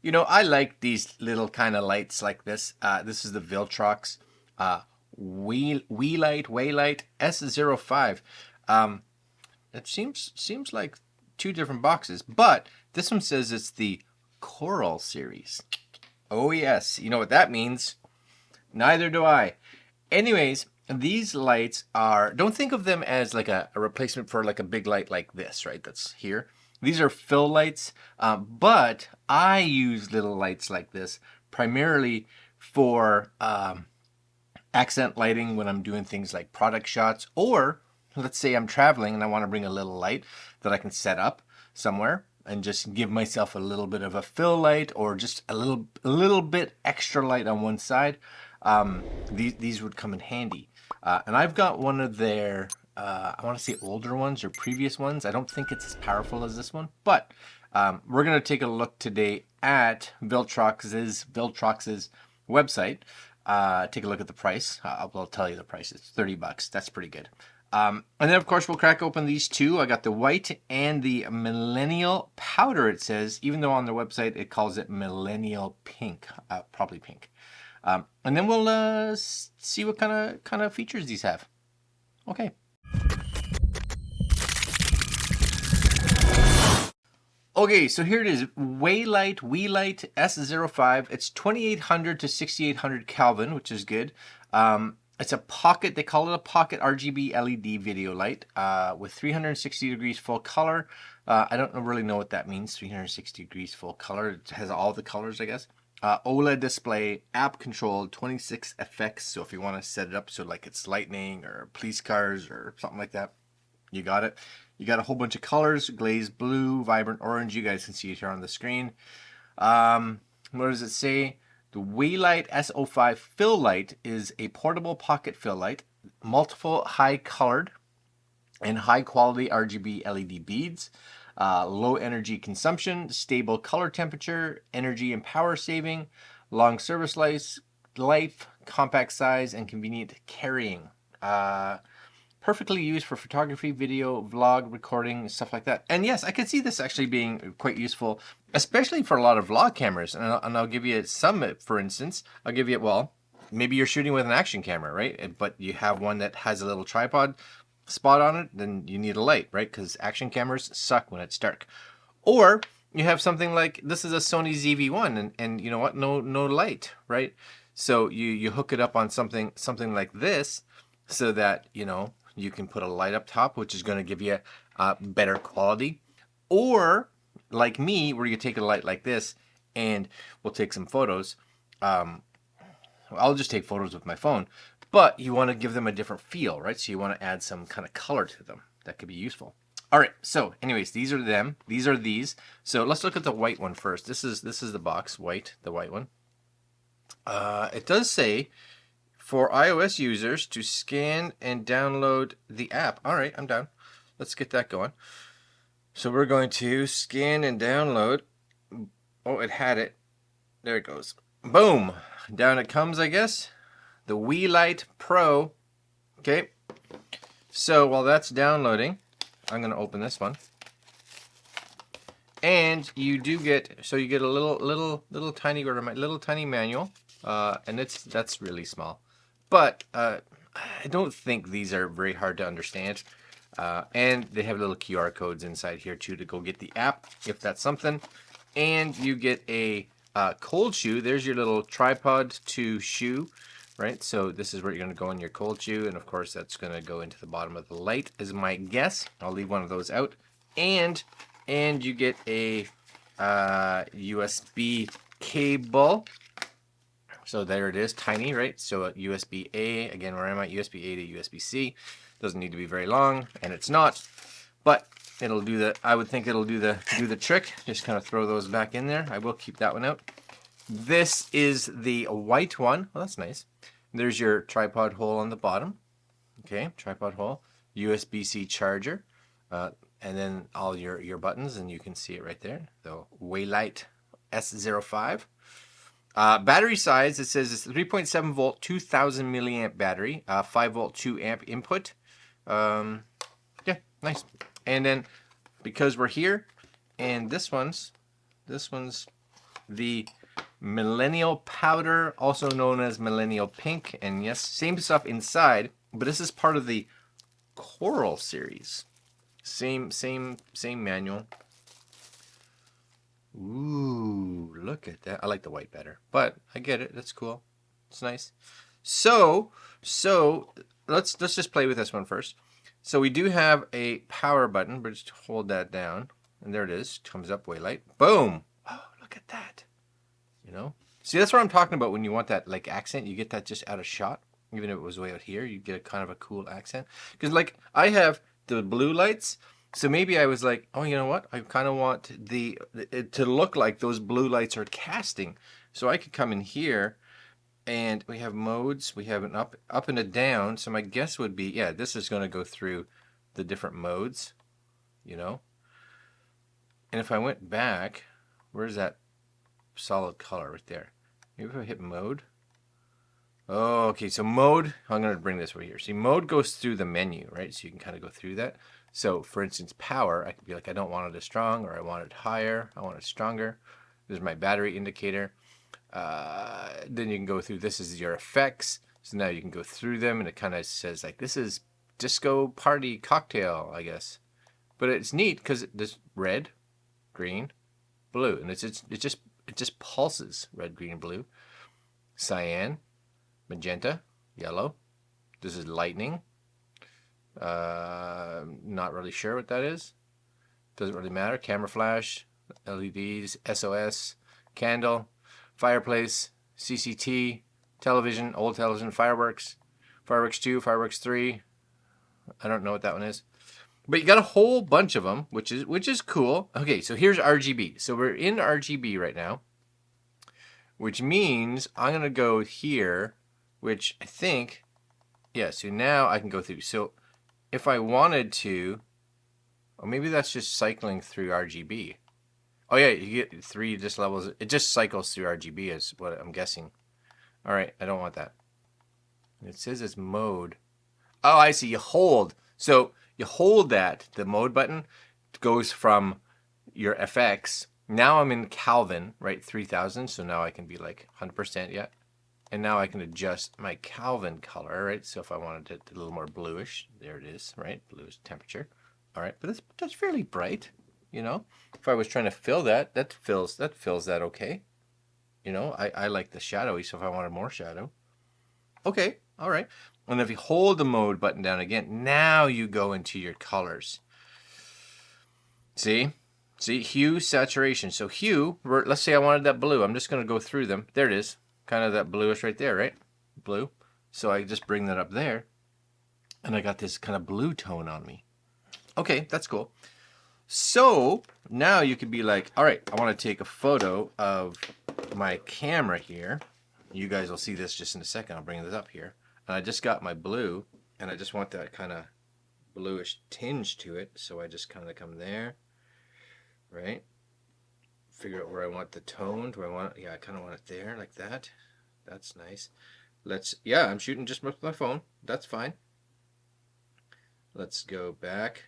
You know, I like these little kind of lights like this. This is the Viltrox Waylight S05. It seems like two different boxes, but this one says it's the Coral series. Oh yes, you know what that means. Neither do I. Anyways, these lights are, don't think of them as like a replacement for like a big light like this, right? That's here. These are fill lights, but I use little lights like this primarily for accent lighting when I'm doing things like product shots, or let's say I'm traveling and I want to bring a little light that I can set up somewhere and just give myself a little bit of a fill light or just a little bit extra light on one side. These would come in handy. And I've got one of their, I want to say older ones or previous ones. I don't think it's as powerful as this one, but we're going to take a look today at Viltrox's website. Take a look at the price. I'll tell you the price. It's $30. That's pretty good. And then, of course, we'll crack open these two. I got the white and the millennial powder, it says, even though on their website it calls it millennial pink, probably pink. And then we'll see what kind of features these have. Okay. Okay, so here it is, Waylight S05. It's 2800 to 6800 Kelvin, which is good. It's a pocket, they call it a pocket RGB LED video light with 360 degrees full color. I don't really know what that means, 360 degrees full color. It has all the colors, I guess. OLED display, app controlled, 26 effects. So if you want to set it up so like it's lightning or police cars or something like that, you got it. You got a whole bunch of colors, glazed blue, vibrant orange. You guys can see it here on the screen. What does it say? The Waylight S05 fill light is a portable pocket fill light, multiple high colored and high quality RGB LED beads, low energy consumption, stable color temperature, energy and power saving, long service life, compact size, and convenient carrying. Perfectly used for photography, video, vlog, recording, stuff like that. And yes, I could see this actually being quite useful, especially for a lot of vlog cameras. And I'll give you some, for instance. I'll give you, well, maybe you're shooting with an action camera, right? But you have one that has a little tripod spot on it, then you need a light, right? Because action cameras suck when it's dark. Or you have something like, this is a Sony ZV-1, and you know what? No light, right? So you hook it up on something like this, so that, you know, you can put a light up top, which is going to give you better quality. Or like me, where you take a light like this and we'll take some photos. I'll just take photos with my phone, but you want to give them a different feel, right? So you want to add some kind of color to them. That could be useful. All right, so anyways, these are them. These are these. So let's look at the white one first. This is the box, white, the white one. It does say for iOS users to scan and download the app. All right, I'm down. Let's get that going. So we're going to scan and download. Oh, it had it. There it goes. Boom. Down it comes, I guess. The Waylight Pro. Okay. So while that's downloading, I'm going to open this one. And you do get, so you get a little tiny manual. And that's really small. But I don't think these are very hard to understand. And they have little QR codes inside here too to go get the app, if that's something. And you get a cold shoe. There's your little tripod to shoe, right? So this is where you're going to go in your cold shoe. And of course, that's going to go into the bottom of the light is my guess. I'll leave one of those out. And you get a USB cable. So there it is, tiny, right? So USB-A, again, where am I? USB-A to USB-C. Doesn't need to be very long, and it's not, but it'll do the, I would think it'll do the trick. Just kind of throw those back in there. I will keep that one out. This is the white one. Well, that's nice. There's your tripod hole on the bottom. Okay, tripod hole, USB-C charger, and then all your buttons, and you can see it right there. The Waylight S05. Battery size, it says it's 3.7 volt, 2000 milliamp battery, 5 volt, 2 amp input. Yeah, nice. And then because we're here, and this one's This one's the Millennial Powder, also known as Millennial Pink. And yes, same stuff inside, but this is part of the Coral series. Same manual. Ooh, look at that. I like the white better, but I get it. That's cool. It's nice. So let's just play with this one first. So we do have a power button, but just hold that down, and there it is. Comes up way light. Boom. Oh, look at that. You know? See, that's what I'm talking about when you want that like accent. You get that just out of shot. Even if it was way out here, you get a kind of a cool accent. Because like I have the blue lights, so maybe I was like, oh, you know what? I kind of want it to look like those blue lights are casting. So I could come in here, and we have modes. We have an up and a down. So my guess would be, yeah, this is going to go through the different modes, you know. And if I went back, where's that solid color right there? Maybe if I hit mode. Oh, okay. So mode, I'm going to bring this over here. See, mode goes through the menu, right? So you can kind of go through that. So for instance, power, I could be like, I don't want it as strong, or I want it higher. I want it stronger. There's my battery indicator. Then you can go through, this is your effects. So now you can go through them, and it kind of says like, this is disco party cocktail, I guess. But it's neat because there's red, green, blue, and it just pulses red, green, blue. Cyan, magenta, yellow. This is lightning. Not really sure what that is. Doesn't really matter. Camera flash, LEDs, SOS, candle, fireplace, CCT, television, old television, fireworks, fireworks 2, fireworks 3. I don't know what that one is. But you got a whole bunch of them, which is cool. Okay, so here's RGB. So we're in RGB right now, which means I'm going to go here, which I think, yeah, so now I can go through. So if I wanted to, or maybe that's just cycling through RGB. Oh yeah, you get 3 just levels. It just cycles through RGB is what I'm guessing. All right, I don't want that. It says it's mode. Oh, I see, you hold. So you hold that, the mode button goes from your FX. Now I'm in Kelvin, right, 3000. So now I can be like 100% yet. And now I can adjust my Kelvin color, right? So if I wanted it a little more bluish, there it is, right? Bluish temperature. All right, but that's fairly bright, you know? If I was trying to fill that fills that okay. You know, I like the shadowy, so if I wanted more shadow. Okay, all right. And if you hold the mode button down again, now you go into your colors. See, hue, saturation. So hue, let's say I wanted that blue. I'm just going to go through them. There it is. Kind of that bluish right there, right? Blue. So I just bring that up there, and I got this kind of blue tone on me. Okay, that's cool. So now you could be like, all right, I want to take a photo of my camera here. You guys will see this just in a second. I'll bring this up here. And I just got my blue, and I just want that kind of bluish tinge to it. So I just kind of come there, right? Figure out where I want the tone. Do I want, yeah, I kind of want it there like that. That's nice. Yeah, I'm shooting just with my phone. That's fine. Let's go back.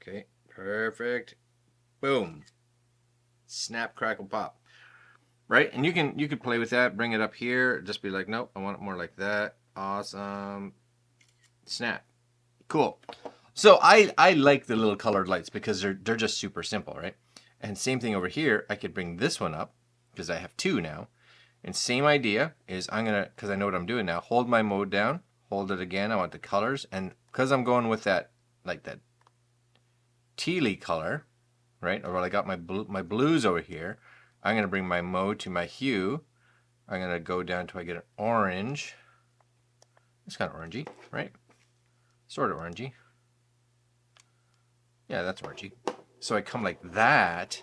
Okay, perfect. Boom. Snap, crackle, pop. Right? And you can play with that, bring it up here, just be like, nope, I want it more like that. Awesome. Snap. Cool. So I like the little colored lights because they're just super simple, right? And same thing over here, I could bring this one up because I have 2 now. And same idea is I'm going to, because I know what I'm doing now, hold my mode down, hold it again, I want the colors. And because I'm going with that, like that tealy color, right? Or I got my blues over here, I'm going to bring my mode to my hue. I'm going to go down till I get an orange. It's kind of orangey, right? Sort of orangey. Yeah, that's orangey. So I come like that,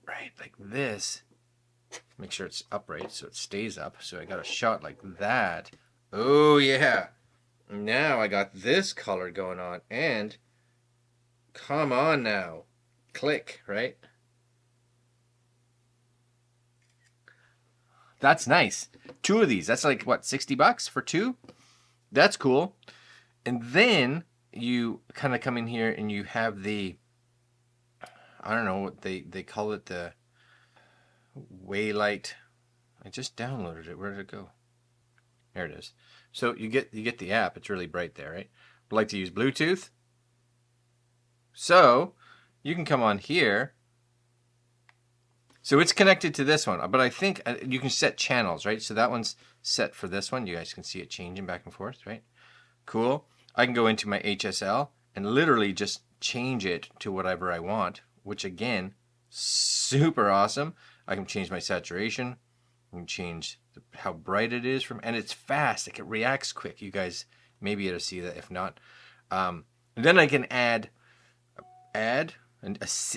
right? Like this. Make sure it's upright so it stays up. So I got a shot like that. Oh, yeah. Now I got this color going on. And come on now. Click, right? That's nice. 2 of these. That's like, what, $60 for 2? That's cool. And then you kind of come in here and you have the, I don't know what they call it, the Waylight. I just downloaded it. Where did it go? There it is. So you get the app. It's really bright there, right? Would like to use Bluetooth. So you can come on here. So it's connected to this one, but I think you can set channels, right? So that one's set for this one. You guys can see it changing back and forth, right? Cool. I can go into my HSL and literally just change it to whatever I want, which again, super awesome. I can change my saturation. I can change how bright it is and it's fast. Like it reacts quick. You guys may be able to see that. If not, and then I can add, and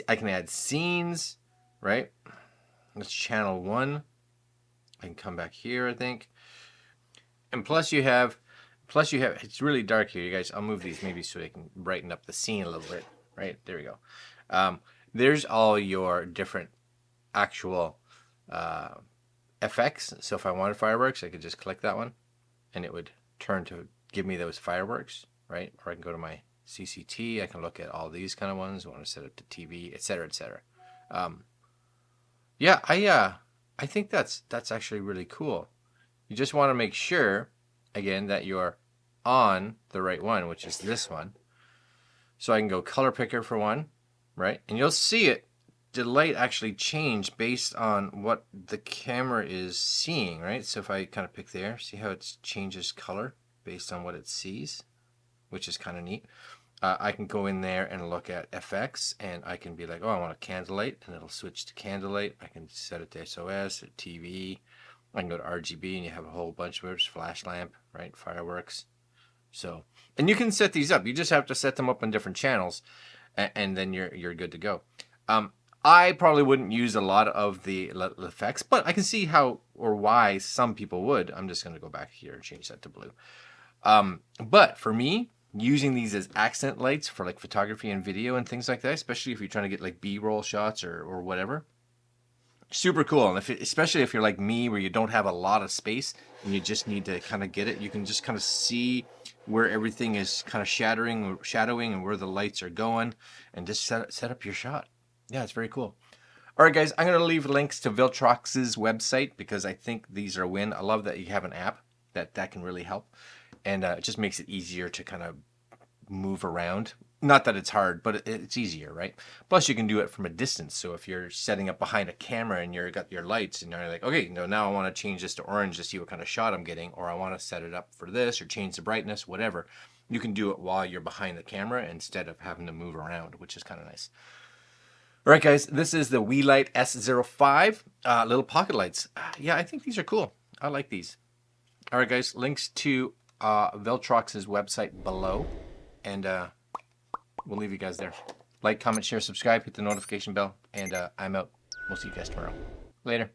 I can add scenes, right? That's channel 1. I can come back here, I think. And plus you have, it's really dark here, you guys. I'll move these maybe so they can brighten up the scene a little bit, right? There we go. There's all your different actual effects. So if I wanted fireworks, I could just click that one and it would turn to give me those fireworks, right? Or I can go to my CCT. I can look at all these kind of ones. I want to set it to TV, etc., etc. Yeah, I think that's actually really cool. You just want to make sure, again, that you're on the right one, which is this one. So I can go color picker for one, right? And you'll see it, the light actually change based on what the camera is seeing, right? So if I kind of pick there, see how it changes color based on what it sees, which is kind of neat. I can go in there and look at FX, and I can be like, oh, I want a candlelight, and it'll switch to candlelight. I can set it to SOS, or TV. I can go to RGB, and you have a whole bunch of it. Flash lamp, right? Fireworks. So, and you can set these up. You just have to set them up on different channels, and then you're good to go. I probably wouldn't use a lot of the effects, but I can see how or why some people would. I'm just going to go back here and change that to blue. But for me, using these as accent lights for like photography and video and things like that, especially if you're trying to get like B-roll shots or whatever, super cool. And especially if you're like me, where you don't have a lot of space and you just need to kind of get it, you can just kind of see where everything is kind of shadowing and where the lights are going, and just set up your shot. Yeah, it's very cool. All right, guys, I'm going to leave links to Viltrox's website because I think these are a win. I love that you have an app that can really help. And it just makes it easier to kind of move around. Not that it's hard, but it's easier, right? Plus, you can do it from a distance. So if you're setting up behind a camera and you've got your lights and you're like, okay, now I want to change this to orange to see what kind of shot I'm getting, or I want to set it up for this or change the brightness, whatever. You can do it while you're behind the camera instead of having to move around, which is kind of nice. All right, guys, this is the Welight S05 little pocket lights. Yeah, I think these are cool. I like these. All right, guys, links to Viltrox's website below, and we'll leave you guys there. Like, comment, share, subscribe, hit the notification bell, and I'm out. We'll see you guys tomorrow. Later.